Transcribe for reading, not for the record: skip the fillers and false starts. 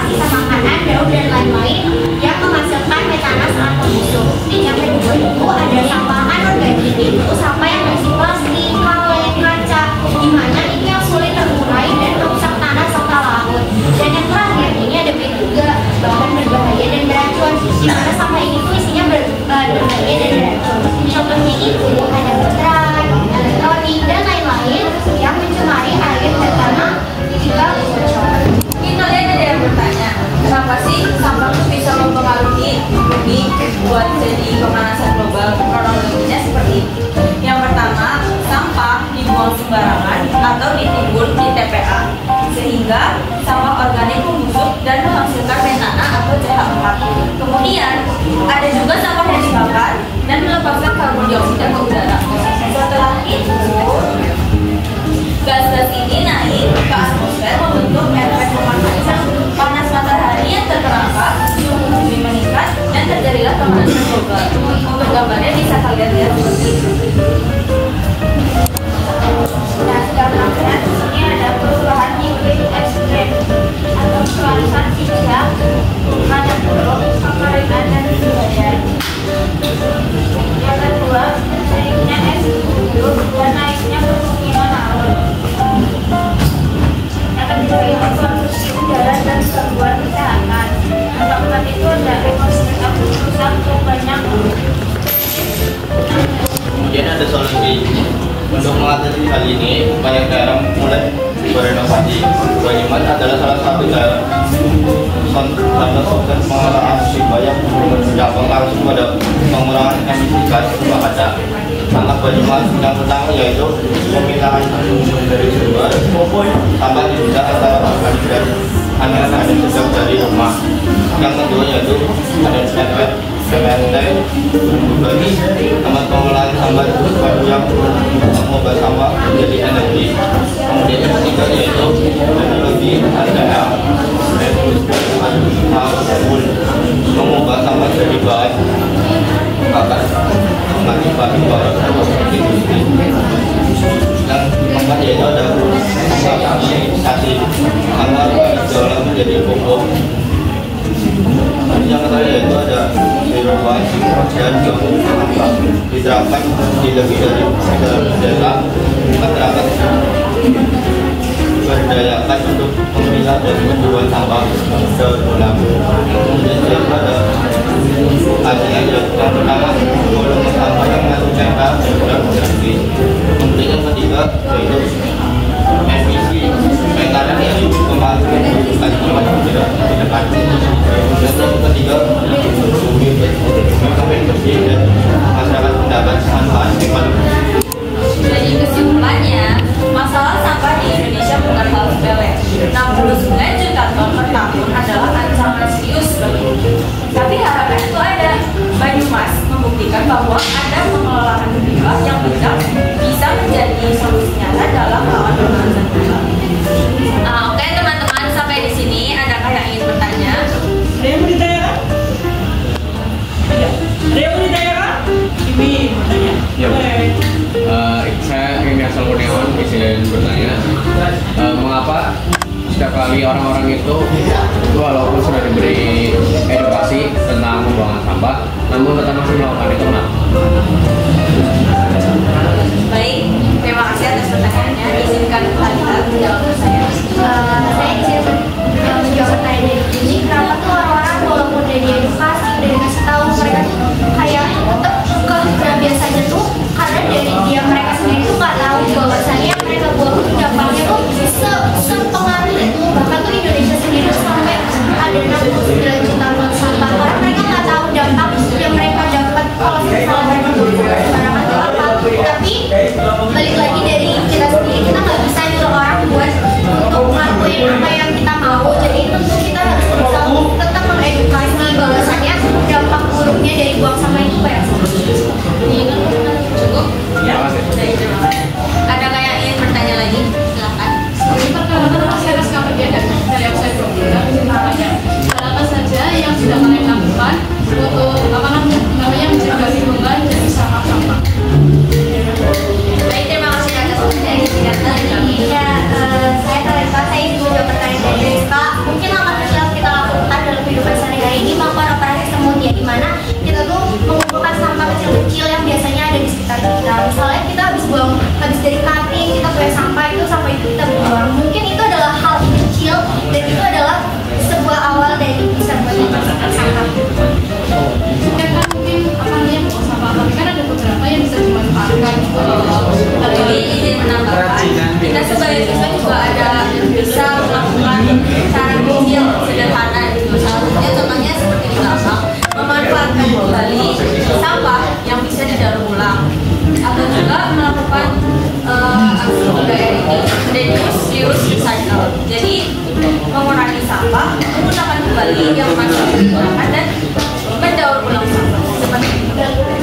sisa makanan, daun dan lain-lain yang menghasilkan metanas atau busuk. Dan yang kedua itu ada sampah anorganik, itu sampah yang berisi plastik, kaleng, kaca, di mana ini yang sulit terurai dan merusak tanah serta laut. Dan yang terakhir ini ada B3, bahan berbahaya dan beracun, di mana sampah ini tuh isinya bahan berbahaya dan beracun. Contohnya itu ada baterai, elektronik dan lain-lain yang mencemari air dan tanah jika bocor. Kita lihat ada yang bertanya, kenapa sih sampah itu bisa mempengaruhi bumi buat jadi pemanasan global? Kronologinya seperti ini. Yang pertama, sampah dibuang sembarangan atau ditimbun di TPA, sehingga sampah organik membusuk dan menghasilkan metana atau CH4. Kemudian, ada juga sampah yang dibakar dan melepaskan karbon dioksida ke udara. Setelah itu, gas-gas ini naik ke atmosfer membentuk efek pemanasan panas matahari yang terperangkap, suhu bumi meningkat, dan terjadilah pemanasan global. Untuk gambarnya bisa kalian lihat seperti ini. Nah, gambarnya di sini ada perubahan iklim ekstrem atau pemanasan siang, panas buruk, kekeringan dan badai. Yang kedua, naiknya es gunung dan naiknya permukiman laut. Yang ketiga itu konsumsi udara dan gangguan kesehatan. Yang keempat itu ada ekosistem rusak yang banyak. Kemudian ada solusi. Untuk mengatasi hal ini, banyak daerah mulai berinovasi. Banyumas adalah salah satu daerah sukses pengolahan limbah yang berdampak langsung pada pengurangan emisi gas rumah kaca. Langkah Banyumas yang pertama yaitu pemilahan dari sumber sampah dipisah antara organik dan anorganik sejak dari rumah. Yang kedua yaitu ada PMT bagi tempat pengolahan sampah yang mengubah sampah menjadi energi. Kemudian yang ketiga yaitu teknologi HCR mengubah sampah jadi bahan bakar mengakibatkan bahan atau industri. Yang keempat yaitu ada stabilisasi sampah diolah menjadi pupuk. Yang ketiga yaitu ada zero waste dan sampah diterapkan di lebih dari desa. Masyarakat berdayakan untuk memilah dan menjual sampah daur ulang. Kemudian yang ada hasilnya yang pertama volume sampah yang masuk CPA sudah berhenti. Kemudian yang ketiga yaitu emisi metanan yang mempengaruhi lingkungan tidak dekat. Dan yang ketiga bumi bersih dan masyarakat mendapat manfaat ekonomi. Jadi kesimpulannya, masalah sampah di Indonesia bukan hal sepele. 69 juta ton per tahun adalah ancaman serius bagi bumi. Tapi harapan itu ada. Banyumas membuktikan bahwa ada pengelolaan limbah yang bijak bisa menjadi solusi nyata dalam melawan pemanasan global. Oke teman-teman, sampai di sini adakah yang ingin bertanya? Ada yang mau ditanyakan? Ada yang mau ditanyakan? Ini bertanya. Ya, saya Rini Asal Kurniawan izin bertanya, mengapa setiap kali orang-orang itu walaupun sudah diberi edukasi tentang pembuangan sampah, namun tetap masih melakukan itu kenapa? Baik, terima kasih atas pertanyaannya. Izinkan Khalida menjawab saya. Saya izin menjawab pertanyaan dari ini. Kenapa tuh orang-orang walaupun udah diedukasi, udah dikasih tahu, mereka tuh kayak tetap kebiasaannya tuh karena dari dia mereka sendiri tuh nggak tahu bahwasannya yang mereka buat tuh dampaknya tuh sepengaruh itu. Bahkan tuh Indonesia sendiri sampai ada 69 juta ton sampah karena mereka nggak tahu dampak yang mereka dapat kalau misalnya mereka buang sembarangan tuh apa. Tapi balik lagi dari kita sendiri, kita nggak bisa nyuruh orang buat untuk Jadi mengurangi sampah, menggunakan kembali yang masih digunakan dan mendaur ulang sampah seperti itu.